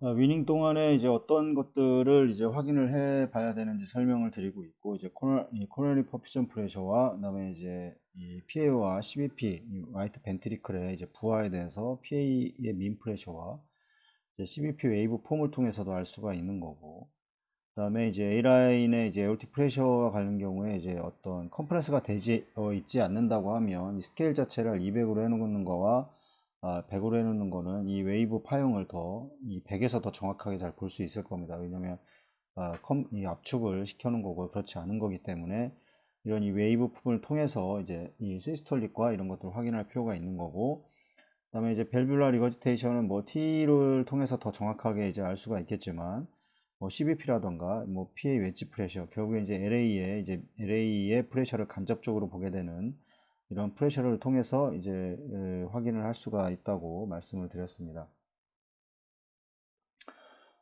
위닝 동안에 이제 어떤 것들을 이제 확인을 해 봐야 되는지 설명을 드리고 있고, 이제 이 코로너리 퍼퓨전 프레셔와 그다음에 이제 이 PA와 CBP, 이 라이트 벤트리클의 이제 부하에 대해서 PA의 민 프레셔와 이제 CBP 웨이브 폼을 통해서도 알 수가 있는 거고, 그다음에 이제 A라인의 이제 에어틱 프레셔와 관련 경우에 이제 어떤 컴프레스가 되지 있지 않는다고 하면 이 스케일 자체를 200으로 해놓는 거와 100으로 해놓는 거는 이 웨이브 파형을 이 100에서 더 정확하게 잘 볼 수 있을 겁니다. 왜냐면 이 압축을 시켜놓은 거고 그렇지 않은 거기 때문에 이런 이 웨이브 폼을 통해서 이제 이 시스톨릭과 이런 것들을 확인할 필요가 있는 거고, 그다음에 이제 밸뷸라 리거지테이션은 뭐 T를 통해서 더 정확하게 이제 알 수가 있겠지만, 뭐 CBP라던가 뭐 PA 웨지 프레셔, 결국에 이제 LA의 프레셔를 간접적으로 보게 되는 이런 프레셔를 통해서 이제 확인을 할 수가 있다고 말씀을 드렸습니다.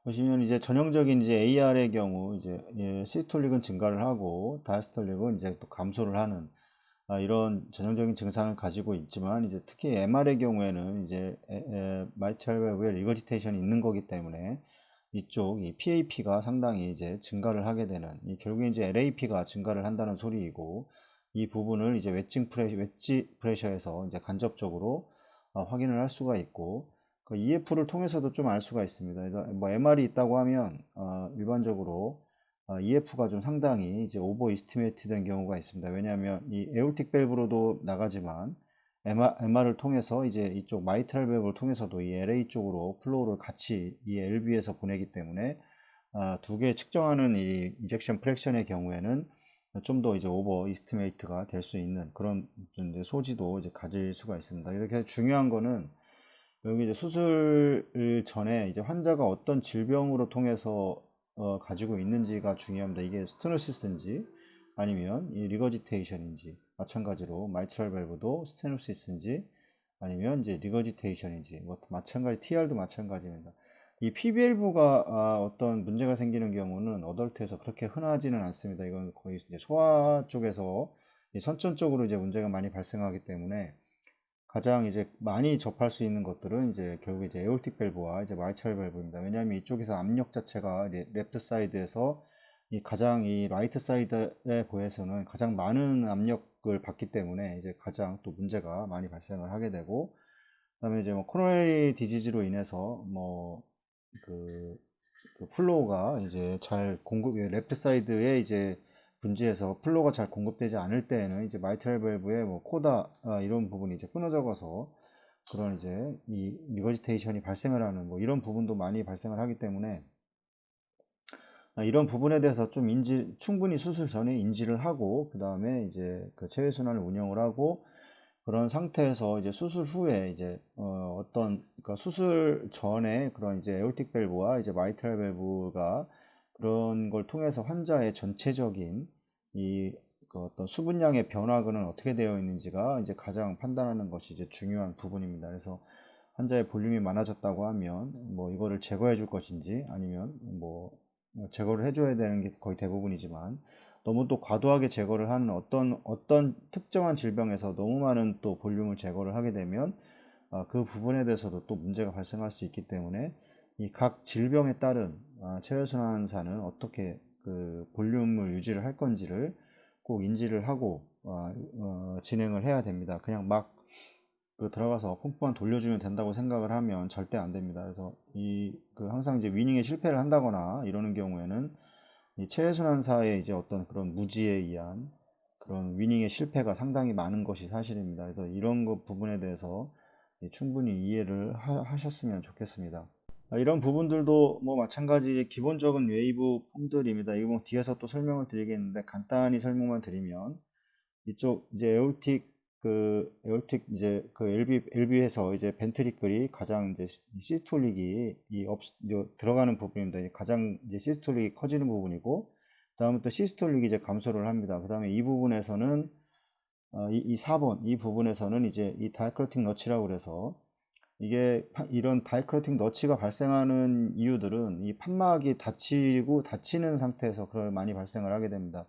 보시면 이제 전형적인 이제 AR의 경우 이제 시스톨릭은 증가를 하고 다이스톨릭은 이제 또 감소를 하는 이런 전형적인 증상을 가지고 있지만, 이제 특히 MR의 경우에는 이제 마이트럴 밸브에 리거지테이션이 있는 거기 때문에 이쪽 이 PAP가 상당히 이제 증가를 하게 되는, 결국에 이제 LAP가 증가를 한다는 소리이고, 이 부분을 이제 웨지 프레셔에서 이제 간접적으로 확인을 할 수가 있고, 그 EF를 통해서도 좀 알 수가 있습니다. 그래서 뭐 MR이 있다고 하면 일반적으로 EF가 좀 상당히 이제 오버 이스티메이트 된 경우가 있습니다. 왜냐하면 이 에올틱 밸브로도 나가지만 MR을 통해서 이제 이쪽 마이트럴 밸브를 통해서도 이 LA 쪽으로 플로우를 같이 이 LV에서 보내기 때문에 두 개 측정하는 이 이젝션 프랙션의 경우에는 좀 더 이제 오버 이스티메이트가 될 수 있는 그런 이제 소지도 이제 가질 수가 있습니다. 이렇게 중요한 거는 여기 이제 수술 전에 이제 환자가 어떤 질병으로 통해서 가지고 있는지가 중요합니다. 이게 스테노시스인지 아니면 이 리거지테이션인지, 마찬가지로 마이트럴 밸브도 스테노시스인지 아니면 이제 리거지테이션인지, 뭐 마찬가지 TR도 마찬가지입니다. 이 PBLV가 어떤 문제가 생기는 경우는 어덜트에서 그렇게 흔하지는 않습니다. 이건 거의 이제 소아 쪽에서 선천적으로 이제 문제가 많이 발생하기 때문에 가장 이제 많이 접할 수 있는 것들은 이제 결국 이제 에올틱 밸브와 이제 마이트럴 밸브입니다. 왜냐하면 이쪽에서 압력 자체가 레프트 사이드에서 이 라이트 사이드에 보여서는 가장 많은 압력을 받기 때문에 이제 가장 또 문제가 많이 발생을 하게 되고, 그다음에 이제 뭐 코로너리 디지즈로 인해서 그, 그 플로우가 이제 잘 레프트 사이드에 이제 분지에서 플로우가 잘 공급되지 않을 때에는 이제 마이트럴 밸브의 뭐 코다 이런 부분이 이제 끊어져서 그런 이제 이 리거지테이션이 발생을 하는 뭐 이런 부분도 많이 발생을 하기 때문에 이런 부분에 대해서 좀 충분히 수술 전에 인지를 하고, 그 다음에 이제 그 체외순환을 운영을 하고, 그런 상태에서 이제 수술 후에 이제 그러니까 수술 전에 그런 이제 에올틱 밸브와 이제 마이트럴 밸브가 그런 걸 통해서 환자의 전체적인 그 어떤 수분량의 변화는 어떻게 되어 있는지가 이제 가장 판단하는 것이 이제 중요한 부분입니다. 그래서 환자의 볼륨이 많아졌다고 하면 뭐 이거를 제거해 줄 것인지, 아니면 뭐 제거를 해줘야 되는 게 거의 대부분이지만, 너무 또 과도하게 제거를 하는 어떤 특정한 질병에서 너무 많은 또 볼륨을 제거를 하게 되면 그 부분에 대해서도 또 문제가 발생할 수 있기 때문에 이 각 질병에 따른 체외순환사는 어떻게 그 볼륨을 유지를 할 건지를 꼭 인지를 하고 진행을 해야 됩니다. 그냥 막 들어가서 펌프만 돌려주면 된다고 생각을 하면 절대 안 됩니다. 그래서 항상 이제 위닝에 실패를 한다거나 이러는 경우에는 이 체외순환사의 이제 어떤 그런 무지에 의한 그런 위닝의 실패가 상당히 많은 것이 사실입니다. 그래서 이런 것 부분에 대해서 충분히 이해를 하셨으면 좋겠습니다. 이런 부분들도 뭐 마찬가지 기본적인 웨이브 폼들입니다. 이거 뭐 뒤에서 또 설명을 드리겠는데, 간단히 설명만 드리면, 이쪽 이제 에올틱 이제 그 LV에서 이제 벤트리클이 가장 이제 시스톨릭이 들어가는 부분입니다. 가장 이제 시스톨릭이 커지는 부분이고, 다음에 또 시스톨릭이 이제 감소를 합니다. 그 다음에 이 부분에서는 이 4번 이 부분에서는 이제 이 다이크로틱 너치라고 그래서, 이게 이런 다이크로틱 너치가 발생하는 이유들은 이 판막이 닫히는 상태에서 그걸 많이 발생을 하게 됩니다.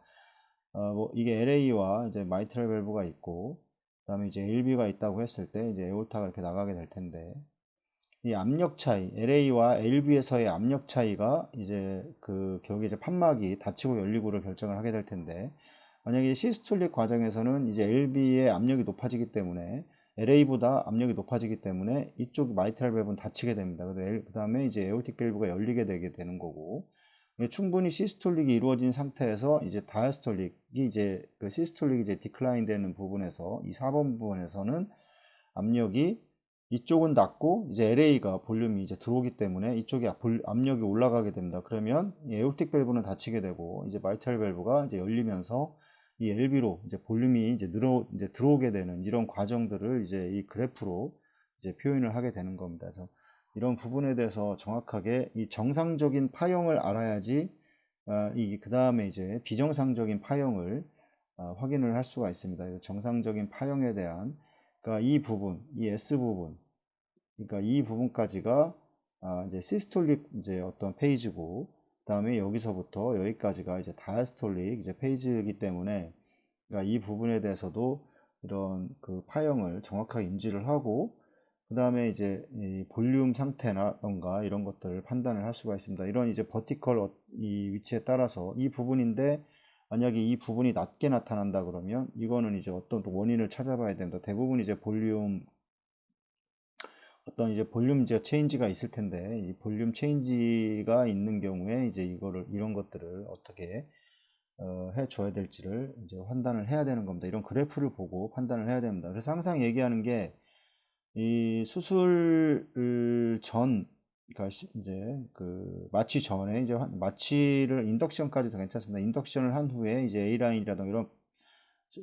뭐 이게 LA와 이제 마이트럴 밸브가 있고, 그다음에 이제 LB가 있다고 했을 때 이제 에올타가 이렇게 나가게 될 텐데, 이 압력 차이, LA와 LB에서의 압력 차이가 이제 결국에 이제 판막이 닫히고 열리고를 결정을 하게 될 텐데, 만약에 시스톨릭 과정에서는 이제 LB의 압력이 높아지기 때문에 LA보다 압력이 높아지기 때문에 이쪽 마이트랄 밸브는 닫히게 됩니다. 그 다음에 이제 에오틱 밸브가 열리게 되게 되는 거고, 충분히 시스톨릭이 이루어진 상태에서 이제 다이아스톨릭이 이제 시스톨릭이 이제 디클라인 되는 부분에서 이 4번 부분에서는 압력이 이쪽은 낮고 이제 LA가 볼륨이 이제 들어오기 때문에 이쪽이 압력이 올라가게 됩니다. 그러면 이 에오틱 밸브는 닫히게 되고 이제 마이트랄 밸브가 이제 열리면서 이 LB로 이제 볼륨이 이제 들어오게 되는 이런 과정들을 이제 이 그래프로 이제 표현을 하게 되는 겁니다. 그래서 이런 부분에 대해서 정확하게 이 정상적인 파형을 알아야지 그 다음에 이제 비정상적인 파형을 확인을 할 수가 있습니다. 그래서 정상적인 파형에 대한, 그러니까 이 부분, 이 S 부분, 그러니까 이 부분까지가 이제 시스톨릭 이제 어떤 페이지고, 그다음에 여기서부터 여기까지가 이제 다이아스톨릭 이제 페이지이기 때문에, 그러니까 이 부분에 대해서도 이런 그 파형을 정확하게 인지를 하고, 그 다음에 이제 이 볼륨 상태나던가 이런 것들을 판단을 할 수가 있습니다. 이런 이제 버티컬 이 위치에 따라서 이 부분인데, 만약에 이 부분이 낮게 나타난다 그러면 이거는 이제 어떤 또 원인을 찾아봐야 됩니다. 대부분 이제 어떤 이제 볼륨 이제 체인지가 있을 텐데, 이 볼륨 체인지가 있는 경우에 이제 이런 것들을 어떻게 해줘야 될지를 이제 판단을 해야 되는 겁니다. 이런 그래프를 보고 판단을 해야 됩니다. 그래서 항상 얘기하는 게, 이 수술 전, 그러니까 이제 마취 전에 이제 마취를 인덕션까지도 괜찮습니다. 인덕션을 한 후에 이제 A라인이라든가 이런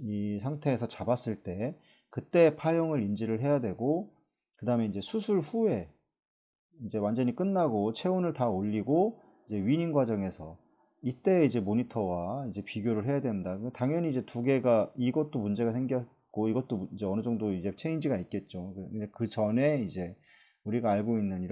이 상태에서 잡았을 때 그때 파형을 인지를 해야 되고, 그 다음에 이제 수술 후에 이제 완전히 끝나고 체온을 다 올리고 이제 위닝 과정에서 이때 이제 모니터와 이제 비교를 해야 됩니다. 당연히 이제 두 개가 이것도 문제가 생겼고 이것도 이제 어느 정도 이제 체인지가 있겠죠. 그 전에 이제 우리가 알고 있는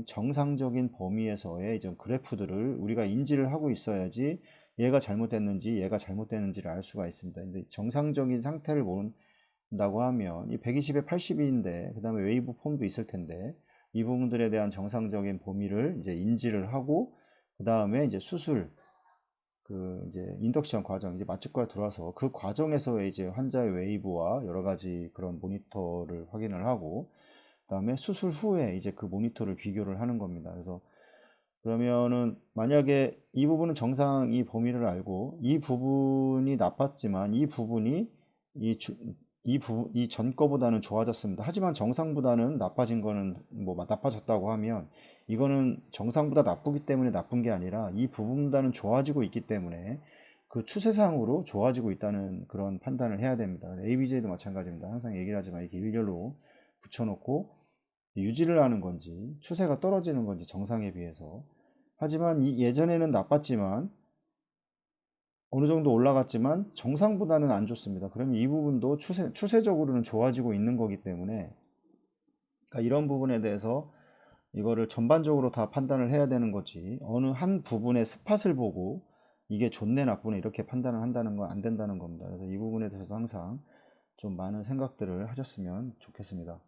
정상적인 범위에서의 이제 그래프들을 우리가 인지를 하고 있어야지 얘가 잘못됐는지를 알 수가 있습니다. 근데 정상적인 상태를 모른다고 하면 이 120에 80인데 그 다음에 웨이브 폼도 있을 텐데, 이 부분들에 대한 정상적인 범위를 이제 인지를 하고, 그 다음에 이제 이제 인덕션 과정, 이제 마취과에 들어와서 그 과정에서의 이제 환자의 웨이브와 여러 가지 그런 모니터를 확인을 하고, 그 다음에 수술 후에 이제 그 모니터를 비교를 하는 겁니다. 그래서 그러면은 만약에 이 부분은 정상 이 범위를 알고 이 부분이 나빴지만 이 부분이 이 전 거보다는 좋아졌습니다. 하지만 정상보다는 나빠진 거는 뭐 나빠졌다고 하면 이거는 정상보다 나쁘기 때문에 나쁜 게 아니라 이 부분보다는 좋아지고 있기 때문에 그 추세상으로 좋아지고 있다는 그런 판단을 해야 됩니다. ABJ도 마찬가지입니다. 항상 얘기를 하지만 이렇게 일렬로 붙여놓고 유지를 하는 건지 추세가 떨어지는 건지 정상에 비해서, 하지만 예전에는 나빴지만 어느 정도 올라갔지만 정상보다는 안 좋습니다. 그러면 이 부분도 추세적으로는 좋아지고 있는 거기 때문에, 그러니까 이런 부분에 대해서 이거를 전반적으로 다 판단을 해야 되는 거지, 어느 한 부분의 스팟을 보고 이게 좋네 나쁘네 이렇게 판단을 한다는 건 안 된다는 겁니다. 그래서 이 부분에 대해서도 항상 좀 많은 생각들을 하셨으면 좋겠습니다.